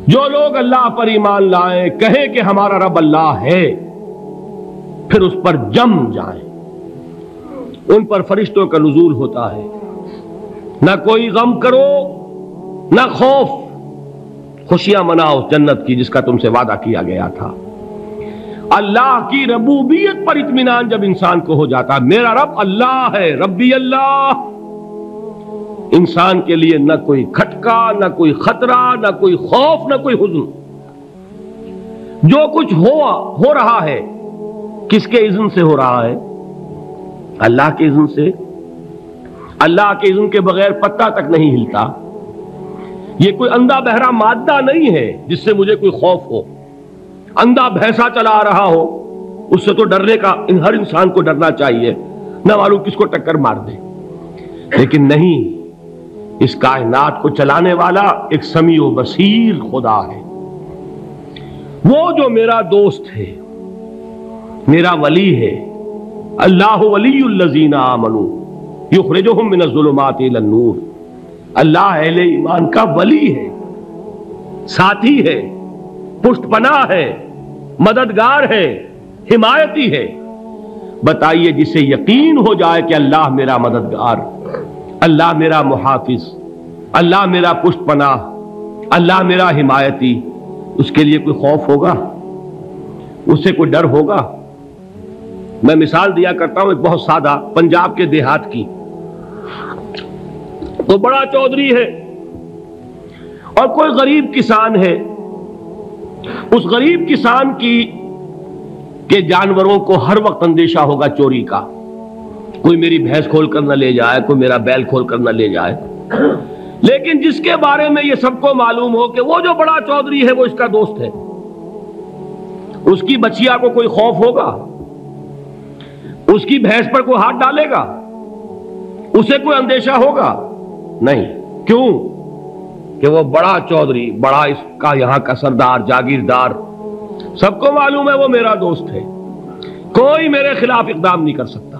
جو لوگ اللہ پر ایمان لائیں، کہیں کہ ہمارا رب اللہ ہے، پھر اس پر جم جائیں، ان پر فرشتوں کا نزول ہوتا ہے۔ نہ کوئی غم کرو نہ خوف، خوشیاں مناؤ جنت کی جس کا تم سے وعدہ کیا گیا تھا۔ اللہ کی ربوبیت پر اطمینان جب انسان کو ہو جاتا، میرا رب اللہ ہے، ربی اللہ، انسان کے لیے نہ کوئی کھٹکا، نہ کوئی خطرہ، نہ کوئی خوف، نہ کوئی حزن۔ جو کچھ ہو رہا ہے کس کے اذن سے ہو رہا ہے؟ اللہ کے اذن سے۔ اللہ کے اذن کے بغیر پتہ تک نہیں ہلتا۔ یہ کوئی اندھا بہرا مادہ نہیں ہے جس سے مجھے کوئی خوف ہو۔ اندھا بھینسا چلا رہا ہو اس سے تو ڈرنے کا ہر انسان کو ڈرنا چاہیے، نہ معلوم کس کو ٹکر مار دے۔ لیکن نہیں، اس کائنات کو چلانے والا ایک سمیع و بصیر خدا ہے، وہ جو میرا دوست ہے، میرا ولی ہے۔ اللہ ولی الذین آمنوا یخرجہم من الظلمات الی النور۔ اللہ اہل ایمان کا ولی ہے، ساتھی ہے، پشت پناہ ہے، مددگار ہے، حمایتی ہے۔ بتائیے جسے یقین ہو جائے کہ اللہ میرا مددگار، اللہ میرا محافظ، اللہ میرا پشت پناہ، اللہ میرا حمایتی، اس کے لیے کوئی خوف ہوگا؟ اس سے کوئی ڈر ہوگا؟ میں مثال دیا کرتا ہوں ایک بہت سادہ، پنجاب کے دیہات کی۔ تو بڑا چودھری ہے اور کوئی غریب کسان ہے۔ اس غریب کسان کے جانوروں کو ہر وقت اندیشہ ہوگا چوری کا، کوئی میری بھینس کھول کر نہ لے جائے، کوئی میرا بیل کھول کر نہ لے جائے۔ لیکن جس کے بارے میں یہ سب کو معلوم ہو کہ وہ جو بڑا چودھری ہے وہ اس کا دوست ہے، اس کی بچیا کو کوئی خوف ہوگا؟ اس کی بھینس پر کوئی ہاتھ ڈالے گا؟ اسے کوئی اندیشہ ہوگا؟ نہیں۔ کیوں؟ کہ وہ بڑا چودھری، بڑا اس کا یہاں کا سردار، جاگیردار، سب کو معلوم ہے وہ میرا دوست ہے، کوئی میرے خلاف اقدام نہیں کر سکتا۔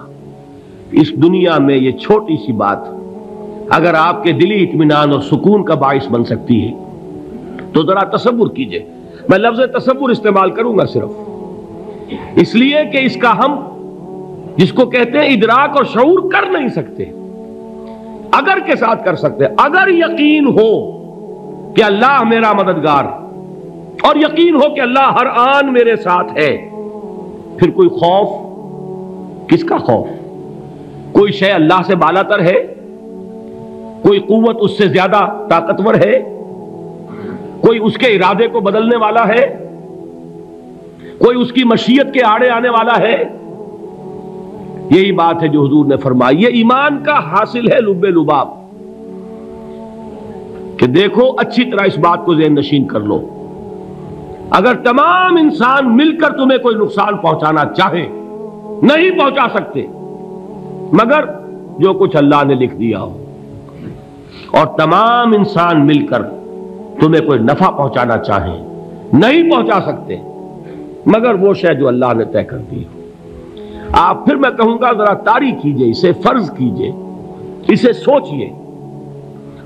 اس دنیا میں یہ چھوٹی سی بات اگر آپ کے دلی اطمینان اور سکون کا باعث بن سکتی ہے تو ذرا تصور کیجئے۔ میں لفظ تصور استعمال کروں گا صرف اس لیے کہ اس کا ہم جس کو کہتے ہیں ادراک اور شعور کر نہیں سکتے، اگر کے ساتھ کر سکتے۔ اگر یقین ہو کہ اللہ میرا مددگار اور یقین ہو کہ اللہ ہر آن میرے ساتھ ہے، پھر کوئی خوف؟ کس کا خوف؟ کوئی شے اللہ سے بالا تر ہے؟ کوئی قوت اس سے زیادہ طاقتور ہے؟ کوئی اس کے ارادے کو بدلنے والا ہے؟ کوئی اس کی مشیت کے آڑے آنے والا ہے؟ یہی بات ہے جو حضور نے فرمائی، یہ ایمان کا حاصل ہے لب لباب، کہ دیکھو اچھی طرح اس بات کو ذہن نشین کر لو، اگر تمام انسان مل کر تمہیں کوئی نقصان پہنچانا چاہے نہیں پہنچا سکتے مگر جو کچھ اللہ نے لکھ دیا ہو، اور تمام انسان مل کر تمہیں کوئی نفع پہنچانا چاہیں نہیں پہنچا سکتے مگر وہ شے جو اللہ نے طے کر دی ہو۔ آپ پھر میں کہوں گا ذرا طاری کیجئے، اسے فرض کیجئے، اسے سوچئے،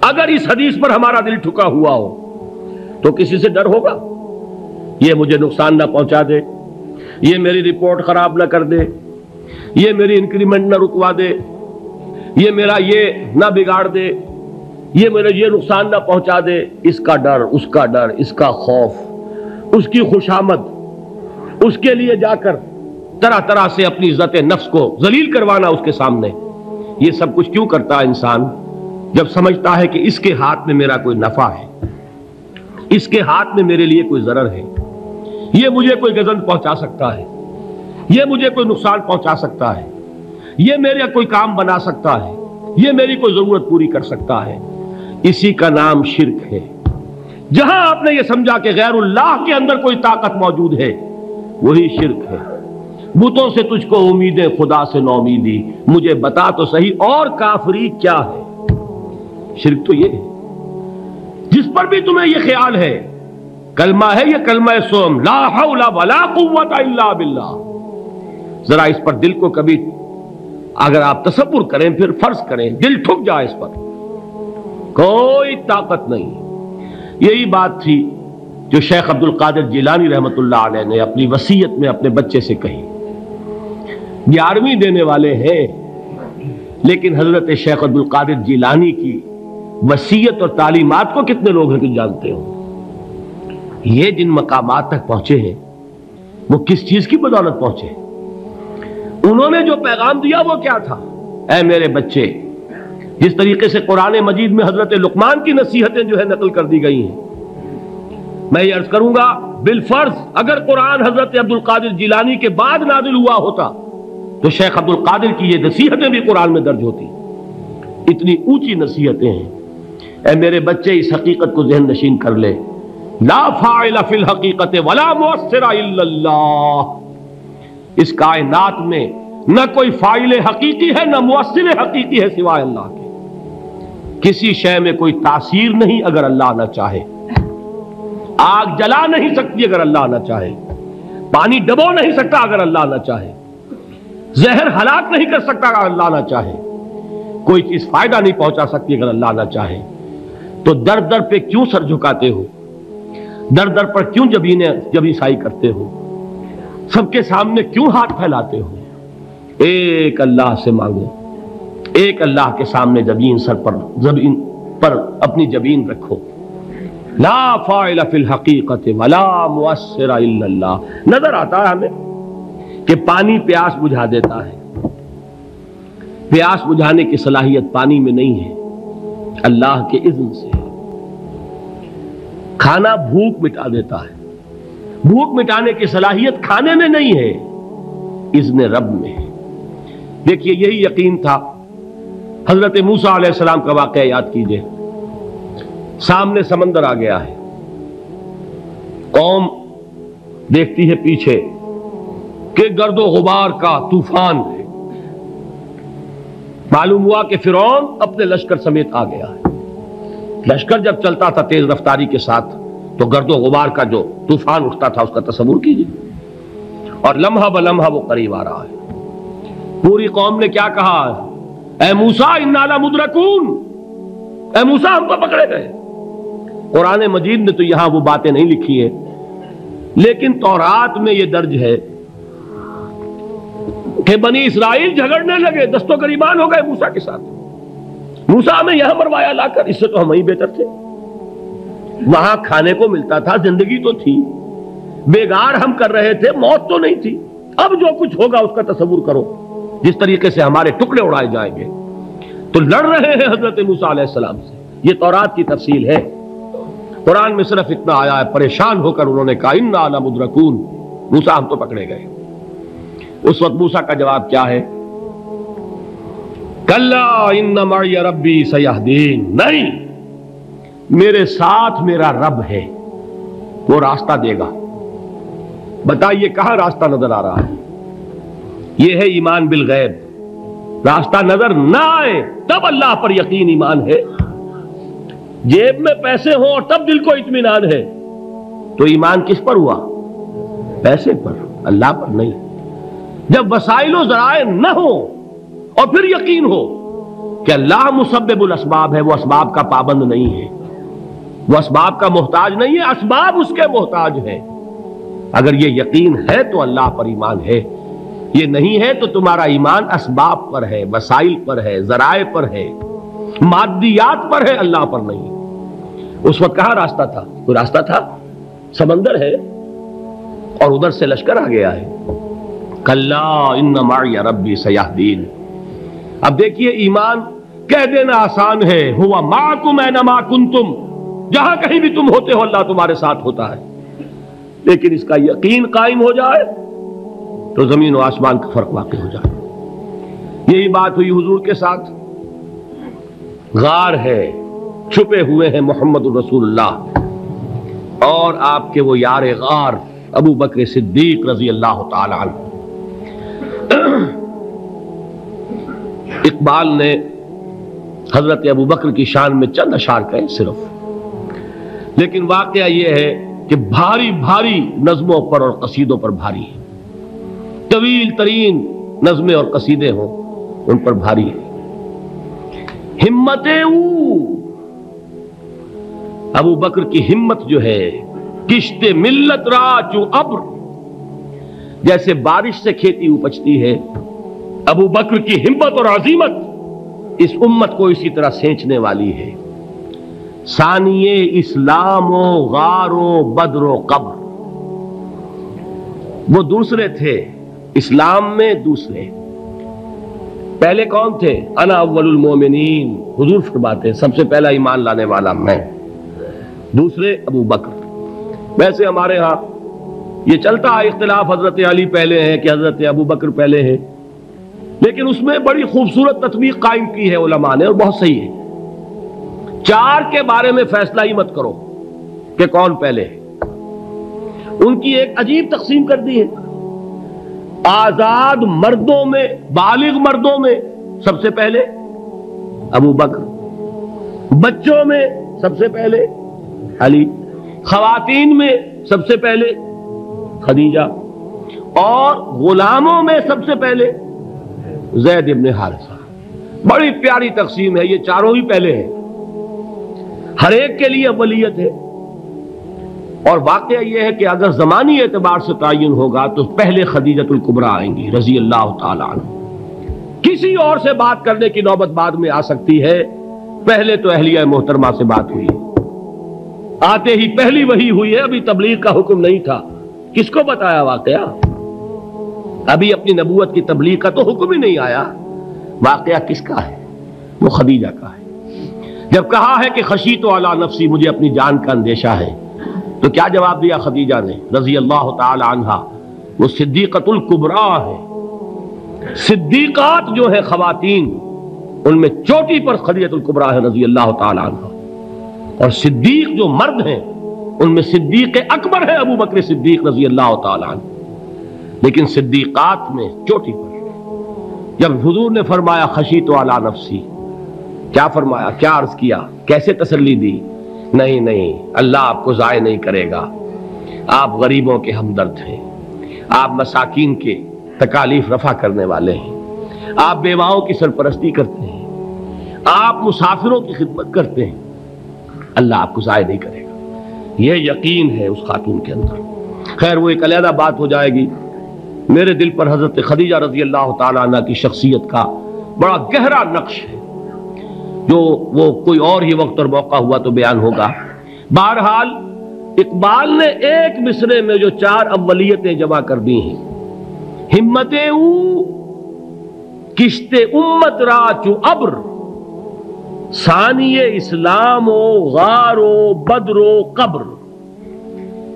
اگر اس حدیث پر ہمارا دل ٹھکا ہوا ہو تو کسی سے ڈر ہوگا؟ یہ مجھے نقصان نہ پہنچا دے، یہ میری رپورٹ خراب نہ کر دے، یہ میری انکریمنٹ نہ رکوا دے، یہ میرا یہ نہ بگاڑ دے، یہ میرے یہ نقصان نہ پہنچا دے۔ اس کا ڈر، اس کا ڈر، اس کا خوف، اس کی خوشامد، اس کے لیے جا کر طرح طرح سے اپنی عزت نفس کو ذلیل کروانا اس کے سامنے، یہ سب کچھ کیوں کرتا ہے انسان؟ جب سمجھتا ہے کہ اس کے ہاتھ میں میرا کوئی نفع ہے، اس کے ہاتھ میں میرے لیے کوئی ضرر ہے، یہ مجھے کوئی گزند پہنچا سکتا ہے، یہ مجھے کوئی نقصان پہنچا سکتا ہے، یہ میرا کوئی کام بنا سکتا ہے، یہ میری کوئی ضرورت پوری کر سکتا ہے، اسی کا نام شرک ہے۔ جہاں آپ نے یہ سمجھا کہ غیر اللہ کے اندر کوئی طاقت موجود ہے وہی شرک ہے۔ بتوں سے تجھ کو امیدیں، خدا سے نو امیدی، مجھے بتا تو صحیح اور کافری کیا ہے؟ شرک تو یہ ہے۔ جس پر بھی تمہیں یہ خیال ہے، کلمہ ہے یہ کلمہ سوم، لا حول ولا قوت الا باللہ، ذرا اس پر دل کو کبھی اگر آپ تصور کریں، پھر فرض کریں، دل ٹھک جائے، اس پر کوئی طاقت نہیں۔ یہی بات تھی جو شیخ عبد القادر جیلانی رحمۃ اللہ علیہ نے اپنی وصیت میں اپنے بچے سے کہی. 11ویں دینے والے ہیں، لیکن حضرت شیخ عبد القادر جیلانی کی وصیت اور تعلیمات کو کتنے لوگ ہیں کہ جانتے ہو؟ یہ جن مقامات تک پہنچے ہیں وہ کس چیز کی بدولت پہنچے؟ انہوں نے جو پیغام دیا وہ کیا تھا؟ اے میرے بچے، جس طریقے سے قرآن مجید میں حضرت لقمان کی نصیحتیں جو ہے نقل کر دی گئی ہیں، میں یہ عرض کروں گا بالفرض اگر قرآن حضرت عبد القادر جیلانی کے بعد نازل ہوا ہوتا تو شیخ عبد القادر کی یہ نصیحتیں بھی قرآن میں درج ہوتی. اتنی اونچی نصیحتیں ہیں. اے میرے بچے، اس حقیقت کو ذہن نشین کر لے، لا فاعل فی الحقیقت ولا مؤثر الا اللہ. اس کائنات میں نہ کوئی فاعل حقیقی ہے نہ مؤثر حقیقی ہے سوائے اللہ کے. کسی شے میں کوئی تاثیر نہیں اگر اللہ نہ چاہے. آگ جلا نہیں سکتی اگر اللہ نہ چاہے. پانی ڈبو نہیں سکتا اگر اللہ نہ چاہے. زہر ہلاک نہیں کر سکتا اگر اللہ نہ چاہے. کوئی چیز فائدہ نہیں پہنچا سکتی اگر اللہ نہ چاہے. تو در در پہ کیوں سر جھکاتے ہو؟ در در پر کیوں جبیں سائی کرتے ہو؟ سب کے سامنے کیوں ہاتھ پھیلاتے ہو؟ ایک اللہ سے مانگو. ایک اللہ کے سامنے زمین پر اپنی جبین رکھو. لا فاعل فی الحقیقت ولا مؤثر الا اللہ. نظر آتا ہے ہمیں کہ پانی پیاس بجھا دیتا ہے. پیاس بجھانے کی صلاحیت پانی میں نہیں ہے، اللہ کے اذن سے. کھانا بھوک مٹا دیتا ہے. بھوک مٹانے کی صلاحیت کھانے میں نہیں ہے، اذن رب میں ہے. دیکھیے یہی یقین تھا. حضرت موسیٰ علیہ السلام کا واقعہ یاد کیجئے. سامنے سمندر آ گیا ہے. قوم دیکھتی ہے پیچھے کہ گرد و غبار کا طوفان ہے. معلوم ہوا کہ فرعون اپنے لشکر سمیت آ گیا ہے. لشکر جب چلتا تھا تیز رفتاری کے ساتھ تو گرد و غبار کا جو طوفان اٹھتا تھا اس کا تصور کیجیے. اور لمحہ بلمحہ وہ قریب آ رہا ہے. پوری قوم نے کیا کہا؟ اے موسیٰ انا لمدرکون. اے موسیٰ ہم تو پکڑے گئے. قرآن مجید نے تو یہاں وہ باتیں نہیں لکھی ہیں، لیکن تورات میں یہ درج ہے کہ بنی اسرائیل جھگڑنے لگے، دست و گریبان ہو گئے موسیٰ کے ساتھ. موسیٰ ہمیں یہاں مروایا لا کر، اس سے تو ہم ہی بہتر تھے. وہاں کھانے کو ملتا تھا، زندگی تو تھی، بیگار ہم کر رہے تھے، موت تو نہیں تھی. اب جو کچھ ہوگا اس کا تصور کرو، جس طریقے سے ہمارے ٹکڑے اڑائے جائیں گے. تو لڑ رہے ہیں حضرت موسیٰ علیہ السلام سے. یہ تورات کی تفصیل ہے. قرآن میں صرف اتنا آیا ہے، پریشان ہو کر انہوں نے کہا انا لمدرکون. موسیٰ ہم تو پکڑے گئے. اس وقت موسیٰ کا جواب کیا ہے؟ کلا ان معی ربی سیہدین. نہیں، میرے ساتھ میرا رب ہے، وہ راستہ دے گا. بتائیے کہاں راستہ نظر آ رہا ہے؟ یہ ہے ایمان بالغیب. راستہ نظر نہ آئے تب اللہ پر یقین ایمان ہے. جیب میں پیسے ہوں اور تب دل کو اطمینان ہے تو ایمان کس پر ہوا؟ پیسے پر، اللہ پر نہیں. جب وسائل و ذرائع نہ ہو اور پھر یقین ہو کہ اللہ مسبب الاسباب ہے، وہ اسباب کا پابند نہیں ہے، وہ اسباب کا محتاج نہیں ہے، اسباب اس کے محتاج ہے. اگر یہ یقین ہے تو اللہ پر ایمان ہے. یہ نہیں ہے تو تمہارا ایمان اسباب پر ہے، وسائل پر ہے، ذرائع پر ہے، مادیات پر ہے، اللہ پر نہیں. اس وقت کہاں راستہ تھا؟ کوئی راستہ تھا؟ سمندر ہے اور ادھر سے لشکر آ گیا ہے. کلا ان معی ربی سیہدین. اب دیکھیے ایمان کہہ دینا آسان ہے، ہوا معکم اینما کنتم. جہاں کہیں بھی تم ہوتے ہو اللہ تمہارے ساتھ ہوتا ہے. لیکن اس کا یقین قائم ہو جائے تو زمین و آسمان کا فرق واقع ہو جائے. یہی بات ہوئی حضور کے ساتھ. غار ہے، چھپے ہوئے ہیں محمد الرسول اللہ اور آپ کے وہ یار غار ابو بکر صدیق رضی اللہ تعالی عنہ. اقبال نے حضرت ابو بکر کی شان میں چند اشعار کہے صرف، لیکن واقعہ یہ ہے کہ بھاری بھاری نظموں پر اور قصیدوں پر بھاری ہے. طویل ترین نظمیں اور قصیدے ہوں ان پر بھاری ہے. ہمت ابو بکر کی ہمت جو ہے کشت ملت را چو ابر، جیسے بارش سے کھیتی اپجتی ہے، ابو بکر کی ہمت اور عزیمت اس امت کو اسی طرح سینچنے والی ہے۔ ثانیے اسلام و غار و بدر و قبر، وہ دوسرے تھے اسلام میں، دوسرے پہلے کون تھے؟ انا اول المومنین، حضور فرماتے ہیں سب سے پہلا ایمان لانے والا میں، دوسرے ابو بکر۔ ویسے ہمارے ہاں یہ چلتا ہے اختلاف، حضرت علی پہلے ہیں کہ حضرت ابو بکر پہلے ہیں، لیکن اس میں بڑی خوبصورت تطبیق قائم کی ہے علماء نے، اور بہت صحیح ہے۔ چار کے بارے میں فیصلہ ہی مت کرو کہ کون پہلے ہے، ان کی ایک عجیب تقسیم کر دی ہے۔ آزاد مردوں میں، بالغ مردوں میں سب سے پہلے ابو بکر، بچوں میں سب سے پہلے علی، خواتین میں سب سے پہلے خدیجہ، اور غلاموں میں سب سے پہلے زید ابن حارثہ۔ بڑی پیاری تقسیم ہے، یہ چاروں ہی پہلے ہیں، ہر ایک کے لیے اولیت ہے۔ اور واقعہ یہ ہے کہ اگر زمانی اعتبار سے تعین ہوگا تو پہلے خدیجۃ الکبریٰ آئیں گی رضی اللہ تعالی عنہ، کسی اور سے بات کرنے کی نوبت بعد میں آ سکتی ہے، پہلے تو اہلیہ محترمہ سے بات ہوئی، آتے ہی پہلی وحی ہوئی ہے، ابھی تبلیغ کا حکم نہیں تھا، کس کو بتایا واقعہ؟ ابھی اپنی نبوت کی تبلیغ کا تو حکم ہی نہیں آیا، واقعہ کس کا ہے؟ وہ خدیجہ کا ہے۔ جب کہا ہے کہ خشیت علی نفسی، مجھے اپنی جان کا اندیشہ ہے، تو کیا جواب دیا خدیجہ نے رضی اللہ تعالی عنہا؟ وہ صدیقۃ الکبریٰ ہے، صدیقات جو ہے خواتین ان میں چوٹی پر خدیجۃ الکبریٰ ہے رضی اللہ تعالی عنہا، اور صدیق جو مرد ہیں ان میں صدیق اکبر ہے ابو بکر صدیق رضی اللہ تعالی عنہ، لیکن صدیقات میں چوٹی پر۔ جب حضور نے فرمایا خشیت علی نفسی، کیا فرمایا، کیا عرض کیا، کیسے تسلی دی؟ نہیں نہیں، اللہ آپ کو ضائع نہیں کرے گا، آپ غریبوں کے ہمدرد ہیں، آپ مساکین کے تکالیف رفع کرنے والے ہیں، آپ بیواؤں کی سرپرستی کرتے ہیں، آپ مسافروں کی خدمت کرتے ہیں، اللہ آپ کو ضائع نہیں کرے گا۔ یہ یقین ہے اس خاتون کے اندر۔ خیر وہ ایک علیحدہ بات ہو جائے گی۔ میرے دل پر حضرت خدیجہ رضی اللہ تعالی عنہ کی شخصیت کا بڑا گہرا نقش ہے، جو وہ کوئی اور ہی وقت اور موقع ہوا تو بیان ہوگا۔ بہرحال اقبال نے ایک مصرے میں جو چار اولیتیں جمع کر دی ہیں، ہمتیں او کشت امت را چو ابر، ثانی اسلام و غار و بدر و قبر۔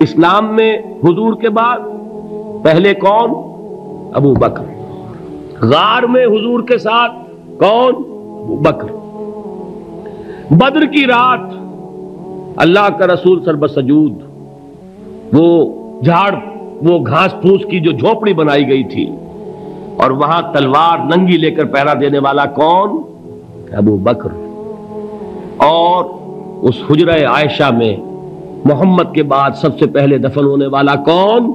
اسلام میں حضور کے بعد پہلے کون؟ ابو بکر۔ غار میں حضور کے ساتھ کون؟ ابو بکر۔ بدر کی رات اللہ کا رسول سربسجود، وہ جھاڑ، وہ گھاس پھوس کی جو جھوپڑی بنائی گئی تھی، اور وہاں تلوار ننگی لے کر پہرا دینے والا کون؟ ابو بکر۔ اور اس حجرہ عائشہ میں محمد کے بعد سب سے پہلے دفن ہونے والا کون؟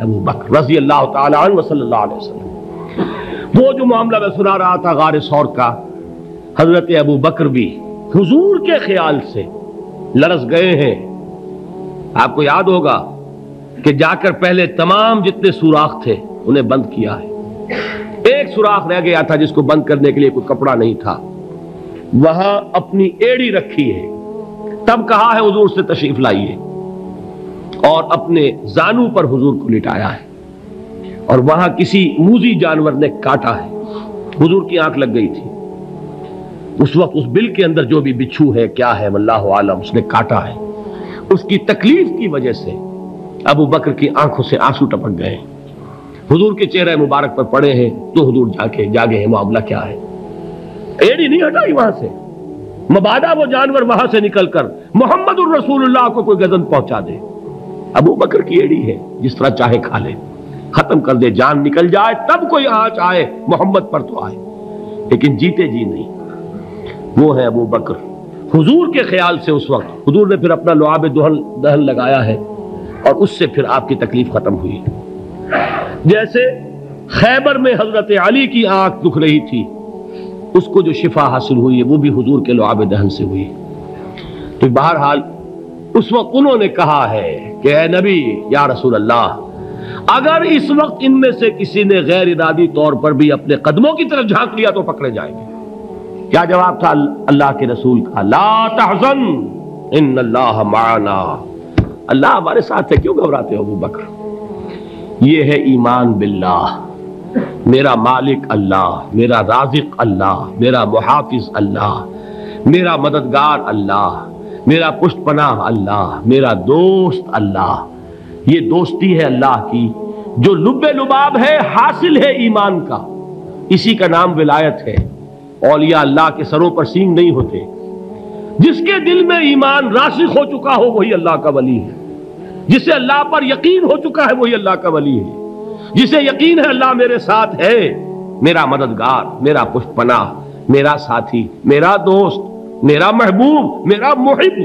ابو بکر رضی اللہ تعالی عنہ وصلی اللہ علیہ وسلم۔ وہ جو معاملہ میں سنا رہا تھا غار ثور کا، حضرت ابو بکر بھی حضور کے خیال سے لرز گئے ہیں۔ آپ کو یاد ہوگا کہ جا کر پہلے تمام جتنے سوراخ تھے انہیں بند کیا ہے، ایک سوراخ رہ گیا تھا جس کو بند کرنے کے لیے کوئی کپڑا نہیں تھا، وہاں اپنی ایڑی رکھی ہے، تب کہا ہے حضور سے تشریف لائیے، اور اپنے زانو پر حضور کو لٹایا ہے، اور وہاں کسی موذی جانور نے کاٹا ہے، حضور کی آنکھ لگ گئی تھی، اس وقت اس بل کے اندر جو بھی بچھو ہے کیا ہے واللہ عالم، اس نے کاٹا ہے، اس کی تکلیف کی وجہ سے ابو بکر کی آنکھوں سے آنسو ٹپک گئے، حضور کے چہرے مبارک پر پڑے ہیں، تو حضور جاگے ہیں، معاملہ کیا ہے؟ ایڑی نہیں ہٹائی وہاں سے، مبادا وہ جانور وہاں سے نکل کر محمد الرسول اللہ کو کوئی گزن پہنچا دے، ابو بکر کی ایڑی ہے، جس طرح چاہے کھا لے، ختم کر دے، جان نکل جائے تب کوئی آنچ آئے محمد پر تو آئے، لیکن جیتے جی نہیں۔ وہ ہے ابو بکر۔ حضور کے خیال سے اس وقت حضور نے پھر اپنا لعاب دہن لگایا ہے، اور اس سے پھر آپ کی تکلیف ختم ہوئی۔ جیسے خیبر میں حضرت علی کی آنکھ دکھ رہی تھی، اس کو جو شفا حاصل ہوئی ہے وہ بھی حضور کے لعاب دہن سے ہوئی۔ تو بہرحال اس وقت انہوں نے کہا ہے کہ اے نبی یا رسول اللہ، اگر اس وقت ان میں سے کسی نے غیر ارادی طور پر بھی اپنے قدموں کی طرف جھانک لیا تو پکڑے جائیں گے۔ کیا جواب تھا اللہ کے رسول کا؟ لا تحزن ان اللہ معنا، اللہ ہمارے ساتھ ہے، کیوں گھبراتے ہو ابو بکر؟ یہ ہے ایمان باللہ، میرا مالک اللہ، میرا رازق اللہ، میرا محافظ اللہ، میرا مددگار اللہ، میرا پشت پناہ اللہ، میرا دوست اللہ۔ یہ دوستی ہے اللہ کی جو لب لباب ہے، حاصل ہے ایمان کا، اسی کا نام ولایت ہے۔ اولیاء اللہ کے سروں پر سینگ نہیں ہوتے، جس کے دل میں ایمان راسخ ہو چکا ہو وہی اللہ کا ولی ہے، جسے اللہ پر یقین ہو چکا ہے وہی اللہ کا ولی ہے، جسے یقین ہے اللہ میرے ساتھ ہے، میرا مددگار، میرا پشت پناہ، میرا ساتھی، میرا دوست، میرا محبوب، میرا محب۔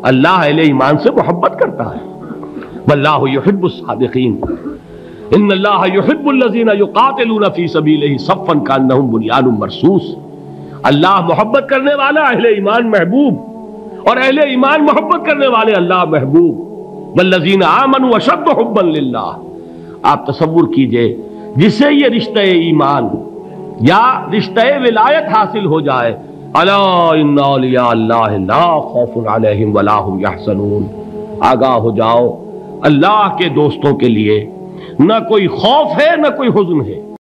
اللہ اہل ایمان سے محبت کرتا ہے۔ واللہ یحب الصادقین، ان اللہ یحب الذین یقاتلون فی سبیلہ صفا کانہم بنیان مرصوص۔ اللہ محبت کرنے والا، اہل ایمان محبوب، اور اہل ایمان محبت کرنے والے اللہ محبوب۔ والذین آمنوا اشد حبا للہ۔ آپ تصور کیجئے جسے یہ رشتہ ایمان یا رشتہ ولایت حاصل ہو جائے، الا ان اولیاء اللہ لا خوف علیہم ولا هم یحزنون، آگاہ ہو جاؤ، اللہ کے دوستوں کے لیے نہ کوئی خوف ہے نہ کوئی حزن ہے۔